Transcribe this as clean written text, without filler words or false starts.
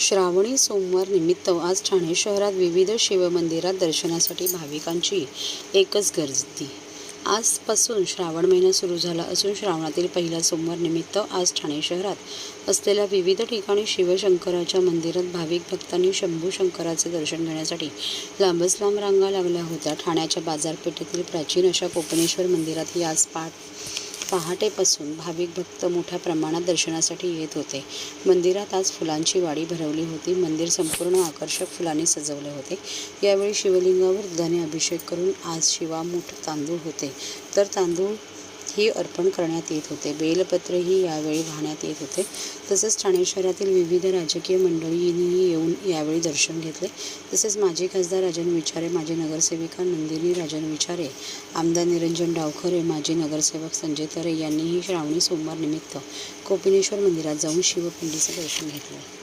श्रावणी सोमवार निमित्त आज ठाणे शहरात विविध शिवमंदिरात दर्शनासाठी भाविकांची एकच गर्दी। आजपासून श्रावण महिना सुरू झाला असून श्रावणातील पहिला सोमवार निमित्त आज ठाणे शहरात असलेल्या विविध ठिकाणी शिवशंकराच्या मंदिरात भाविक भक्तांनी शंभू शंकराचे दर्शन घेण्यासाठी लांबच लांब रांगा लागल्या होत्या। ठाण्याच्या बाजारपेठेतील प्राचीन अशा कोपिनेश्वर मंदिरातही आज पहाटेपासून भाविक भक्त मोठ्या प्रमाणात दर्शनासाठी येत होते। मंदिरात आज फुलांची वाडी भरवली होती। मंदिर संपूर्ण आकर्षक फुलांनी सजवले होते। यावेळी शिवलिंगावर दुधाने अभिषेक करून आज शिवामूठ तांदूळ होते तर तांदूळ ही अर्पण करण्यात येत होते। बेलपत्रही यावेळी वाहण्यात येत होते। तसेच ठाणे शहरातील विविध राजकीय मंडळींनीही येऊन यावेळी दर्शन घेतले। तसेच माजी खासदार राजन विचारे, माजी नगरसेविका नंदिनी राजन विचारे, आमदार निरंजन डावखरे, माजी नगरसेवक संजय तरे यांनीही श्रावणी सोमवार निमित्त कोपिनेश्वर मंदिरात जाऊन शिवपिंडीचे दर्शन घेतले।